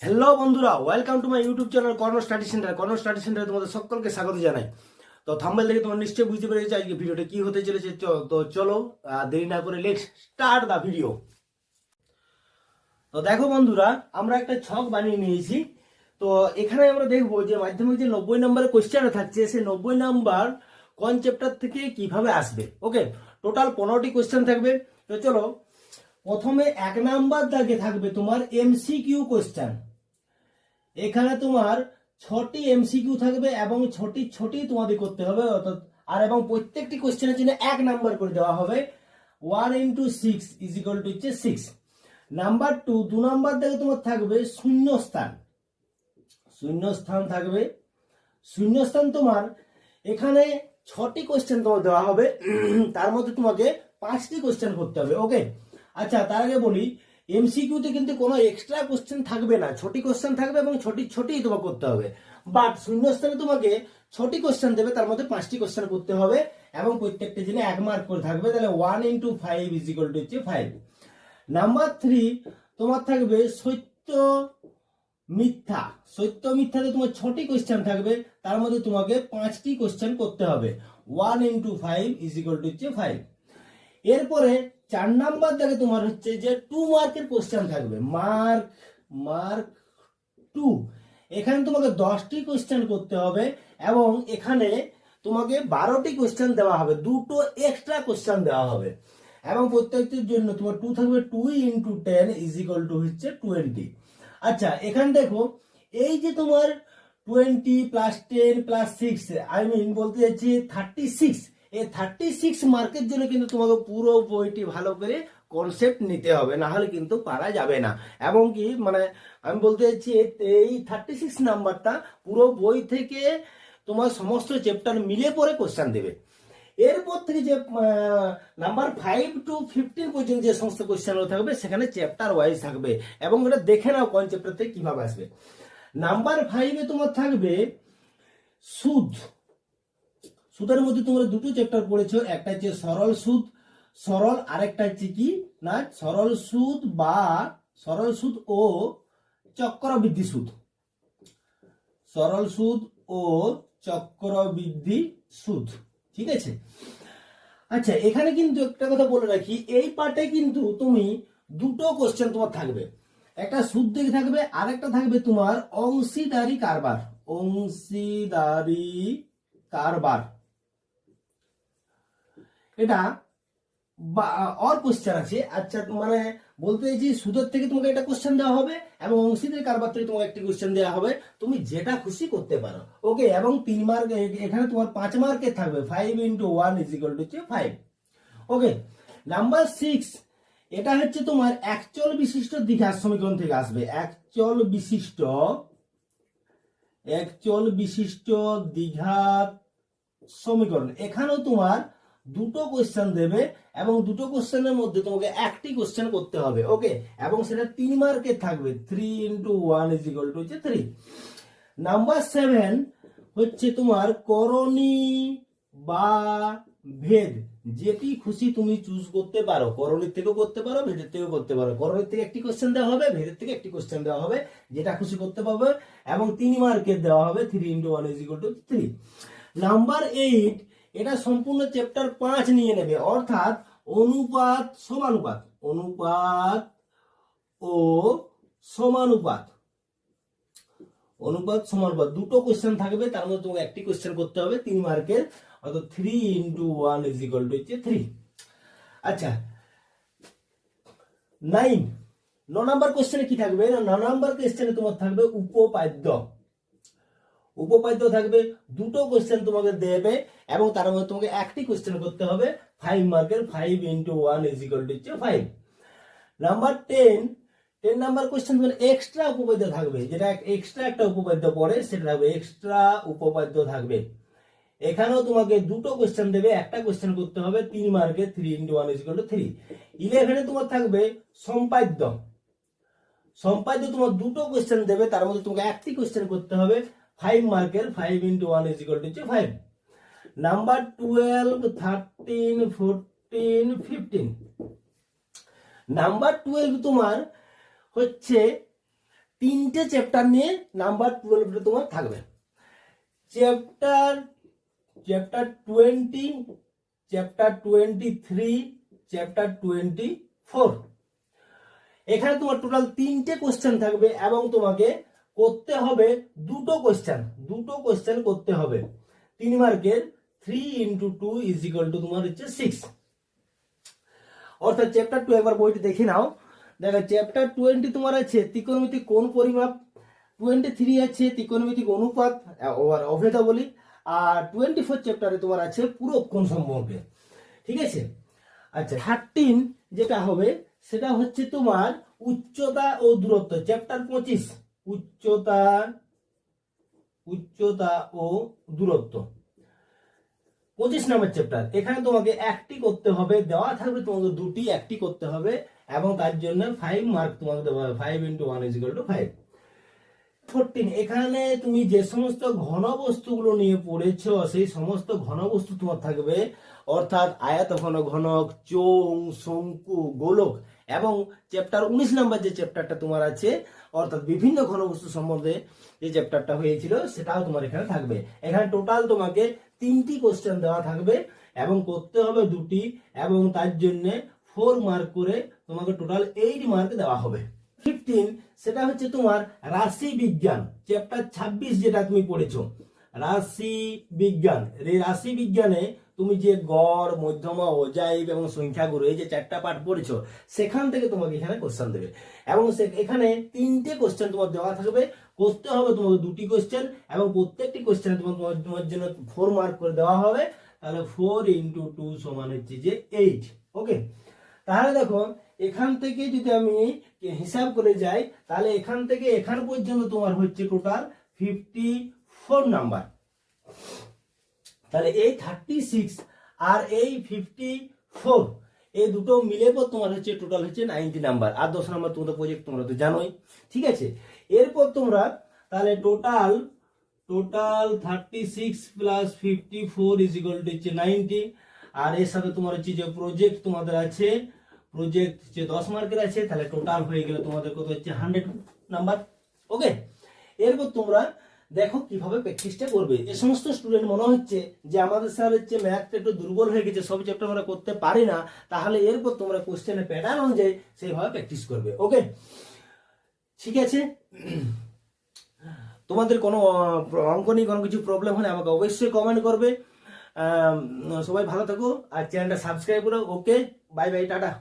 Hello বন্ধুরা, welcome to my YouTube channel corner study centre. Corner study সেন্টারে তোমাদের সকলকে স্বাগত জানাই। তো থাম্বনেল দেখে তোমরা নিশ্চয়ই বুঝতে পেরেছো আজকে ভিডিওটা কি হতে চলেছে। তো চলো দেরি না করে লেটস স্টার্ট দা ভিডিও। তো দেখো বন্ধুরা, আমরা একটা ছক বানিয়ে নিয়েছি। তো এখানে আমরা দেখবো যে মাধ্যমিক যে 90 নম্বরের কোশ্চেনটা থাকছে, সেই 90 নাম্বার কোন চ্যাপ্টার থেকে কিভাবে আসবে। ওকে, টোটাল 15টি কোশ্চেন থাকবে। তো চলো, প্রথমে 1 নাম্বার দাগে থাকবে তোমার এমসিকিউ কোশ্চেন। এখানে তোমার 6টি এমসিকিউ থাকবে এবং ছটি তোমাদের করতে হবে, অর্থাৎ এবং প্রত্যেকটি কোশ্চেনের জন্য 1 নাম্বার করে দেওয়া হবে। 1 × 6 = 6। নাম্বার 2 নাম্বার থেকে তোমার থাকবে শূন্যস্থান। শূন্যস্থান থাকবে। শূন্যস্থান তোমার এখানে 6টি কোশ্চেন তোমার দেওয়া হবে, তার মধ্যে তোমাকে 5টি কোশ্চেন করতে হবে। ওকে, আচ্ছা তার আগে বলি, এমসিকিউতে কিন্তু কোনো এক্সট্রা কোশ্চেন থাকবে না, 6টি কোশ্চেন থাকবে এবং ছটিই তোমাকে করতে হবে। বাট শূন্যস্থানে তোমাকে 6টি কোশ্চেন দেবে, তার মধ্যে 5টি কোশ্চেন করতে হবে এবং প্রত্যেকটি জন্য 1 মার্ক করে থাকবে। তাহলে 1 × 5 = 5। নাম্বার 3 তোমার থাকবে সত্য মিথ্যা। সত্য মিথ্যাতে তোমার 6টি কোশ্চেন থাকবে, তার মধ্যে তোমাকে 5টি কোশ্চেন করতে হবে। 1 × 5 = 5। এরপরে 4 নাম্বার দাগে তোমার হচ্ছে যে 2 মার্কের কোশ্চেন থাকবে। মার্ক 2। এখানে তোমাকে 10টি কোশ্চেন করতে হবে এবং এখানে তোমাকে 12টি কোশ্চেন দেওয়া হবে, দুটো এক্সট্রা কোশ্চেন দেওয়া হবে এবং প্রত্যেকটির জন্য তোমার 2 থাকবে। 2 × 10 = 20। আচ্ছা, এখানে দেখো, এই যে তোমার 20 + 10 + 6, আই মিন বলতে চাইছি 36, এই 36 মার্কের জন্য কিন্তু তোমাকে পুরো বইটি ভালো করে কনসেপ্ট নিতে হবে, না হলে কিন্তু পারা যাবে না। এবং কি মানে আমি বলতে চাইছি এই 36 নাম্বারটা পুরো বই থেকে তোমার সমস্ত চ্যাপ্টার মিলে পরে কোশ্চেন দেবে। এরপর থেকে যে নাম্বার 5 to 15 পর্যন্ত যে সমস্ত কোশ্চেনগুলো থাকবে, সেখানে চ্যাপ্টার ওয়াইজ থাকবে এবং এটা দেখে নাও কোন চ্যাপ্টার থেকে কিভাবে আসবে। নাম্বার 5-এ তোমার থাকবে সুদ। সুদের মধ্যে তোমরা দুটো চ্যাপ্টার পড়েছো, একটা হচ্ছে সরল সুদ, আরেকটা হচ্ছে কি না সরল সুদ ও চক্রবৃদ্ধি সুদ। সরল সুদ ও চক্রবৃদ্ধি সুদ, ঠিক আছে। আচ্ছা, এখানে কিন্তু একটা কথা বলে রাখি, এই পার্টে কিন্তু তুমি দুটো কোশ্চেন তোমার থাকবে, একটা সুদ দিকে থাকবে আর একটা থাকবে তোমার অংশীদারি কারবার। এটা অর কোশ্চেন আছে। আচ্ছা, মানে বলতে চাইছি সুদের থেকে তোমাকে একটা কোশ্চেন দেওয়া হবে এবং অংশীদারি কারবার থেকে তোমাকে একটি কোশ্চেন দেওয়া হবে, তুমি যেটা খুশি করতে পারো। ওকে, এবং 3 মার্ক এখানে তোমার 5 মার্কের থাকবে। 5 × 1 = 5। ওকে, নাম্বার 6 এটা হচ্ছে তোমার একচল বিশিষ্ট দ্বিঘাত সমীকরণ থেকে আসবে। একচল বিশিষ্ট দ্বিঘাত সমীকরণ। এখানেও তোমার দুটো কোশ্চেন দেবে এবং দুটো কোশ্চেনের মধ্যে তোমাকে একটি কোশ্চেন করতে হবে। ওকে, এবং সেটা 3 মার্কের থাকবে। 3 × 1 = 3। নাম্বার 7 হচ্ছে তোমার করণী বা ভেদ। যেটি খুশি তুমি চুজ করতে পারো, করণীর থেকেও করতে পারো, ভেদের থেকেও করতে পারো। করণীর থেকে একটি কোশ্চেন দেওয়া হবে, ভেদের থেকে একটি কোশ্চেন দেওয়া হবে, যেটা খুশি করতে পারবে এবং 3 মার্কের দেওয়া হবে। 3 × 1 = 3। নাম্বার 8 এটা সম্পূর্ণ চ্যাপ্টার 5 নিয়ে নেবে, অর্থাৎ অনুপাত ও সমানুপাত। দুটো কোশ্চেন থাকবে, তার মধ্যে তোমাকে একটি কোশ্চেন করতে হবে 3 মার্কের, অর্থাৎ 3 × 1 = 3। আচ্ছা, 9 নাম্বার কোশ্চেনে কি থাকবে না, 9 নাম্বার কোশ্চেনে তোমার থাকবে উপপাদ্য থাকবে। দুটো কোশ্চেন তোমাকে দেবে এবং তার মধ্যে তোমাকে একটি কোশ্চেন করতে হবে 5 মার্কের। 5 × 1 = 5। নাম্বার 10 নাম্বার কোশ্চেন তোমার এক্সট্রা উপপাদ্য থাকবে, যেটা এক্সট্রা একটা উপপাদ্য পড়ে সেটা থাকবে, এক্সট্রা উপপাদ্য থাকবে। এখানেও তোমাকে দুটো কোশ্চেন দেবে, একটা কোশ্চেন করতে হবে 3 মার্কের। 3 × 1 = 3। 11-এ তোমার থাকবে সম্পাদ্য তোমার দুটো কোশ্চেন দেবে, তার মধ্যে তোমাকে একটি কোশ্চেন করতে হবে 5 মার্কের। 5 × 1 = 5। নাম্বার 12, 13, 14, 15। নাম্বার 12 তোমার হচ্ছে তিনটে চ্যাপ্টার নিয়ে নাম্বার 12 তোমার থাকবে। Chapter 20, chapter 23, chapter 24। এখানে তোমার টোটাল 3টে কোশ্চেন থাকবে এবং তোমাকে করতে হবে দুটো কোশ্চেন করতে হবে 3 মার্কের। 3 × 2 = তোমার হচ্ছে 6। অর্থাৎ চ্যাপ্টার 2 একবার বইটি দেখে নাও। দেখো চ্যাপ্টার 20 তোমার আছে ত্রিকোণমিতিক কোণ পরিমাপ, 23 আছে ত্রিকোণমিতিক অনুপাত অভেদা বলি, আর 24 চ্যাপ্টারে তোমার আছে পুরো কোণ সম্পর্কে। ঠিক আছে। আচ্ছা 13 যেটা হবে সেটা হচ্ছে তোমার উচ্চতা ও দূরত্ব, চ্যাপ্টার 25 উচ্চতা ও দূরত্ব, 25 নম্বর চ্যাপ্টার। এখানে তোমাকে একটি করতে হবে, দেওয়া থাকবে তোমাকে দুটি, একটি করতে হবে এবং তার জন্য 5 মার্ক তোমাকে দেওয়া হবে। 5 × 1 = 5। 14 এখানে তুমি যে সমস্ত ঘনবস্তুগুলো নিয়ে পড়েছো সেই সমস্ত ঘনবস্তু তোমার থাকবে, অর্থাৎ আয়তঘন ঘনক, চোঙ, শঙ্কু, গোলক। এবং চ্যাপ্টার 19 নম্বর যে চ্যাপ্টারটা তোমার আছে, অর্থাৎ বিভিন্ন ঘনবস্তু সম্বন্ধে যে চ্যাপ্টারটা হয়েছিল সেটাও তোমার এখানে থাকবে। এখানে টোটাল তোমাকে 3টি কোশ্চেন দেওয়া থাকবে এবং করতে হবে দুটি, এবং তার জন্য 4 মার্ক করে তোমাকে টোটাল 8 মার্ক দেওয়া হবে। 15 সেটা হচ্ছে তোমার রাশি বিজ্ঞান, চ্যাপ্টার 26 যেটা তুমি পড়েছো রাশি বিজ্ঞান। এই রাশি বিজ্ঞানে তুমি যে গড়, মধ্যমা, অজাইব এবং সংখ্যাগুরু এই যে 4টা পাঠ পড়েছো সেখান থেকে তোমাকে এখানে কোশ্চেন দেবে এবং এখানে 3টে কোশ্চেন তোমার দেওয়া থাকবে, করতে হবে তোমাকে দুটি কোশ্চেন এবং প্রত্যেকটি কোশ্চেনে তোমার জন্য 4 মার্ক করে দেওয়া হবে। তাহলে 4 × 2 = হচ্ছে যে 8। ওকে, তাহলে দেখো এখান থেকে যদি আমি হিসাব করে যাই তাহলে এখান থেকে এখান পর্যন্ত তোমার হচ্ছে টোটাল 54 নাম্বার। তাহলে এই 36 আর এই 54 এই দুটো মিলে পর তোমার হচ্ছে টোটাল হচ্ছে 90 নাম্বার। আর 10 নাম্বার তোমাদের প্রজেক্ট তোমরা তো জানোই। ঠিক আছে, এরপর তোমরা তাহলে টোটাল 36 + 54 = 90। আর এর সাথে তোমার হচ্ছে যে প্রজেক্ট তোমাদের আছে, প্রজেক্ট যে 10 মার্কের আছে, তাহলে টোটাল হয়ে গেলে তোমাদের কত হচ্ছে 100 নাম্বার। ওকে, এরপর তোমরা দেখো কিভাবে প্র্যাকটিসটা করবে। এই সমস্ত স্টুডেন্ট মনে হচ্ছে যে আমাদের স্যার হচ্ছে ম্যাথটা একটু দুর্বল হয়ে গেছে, সব চ্যাপ্টার আমরা করতে পারি না, তাহলে এরপর তোমরা কোশ্চেনের প্যাটার্ন অনুযায়ী সেইভাবে প্র্যাকটিস করবে। ওকে, ঠিক আছে। তোমাদের কোনো অঙ্ক নিয়ে কোনো কিছু প্রবলেম হলে আমাকে অবশ্যই কমেন্ট করবে। সবাই ভালো থাকো আর চ্যানেলটা সাবস্ক্রাইব করো। ওকে, বাই বাই, টাটা।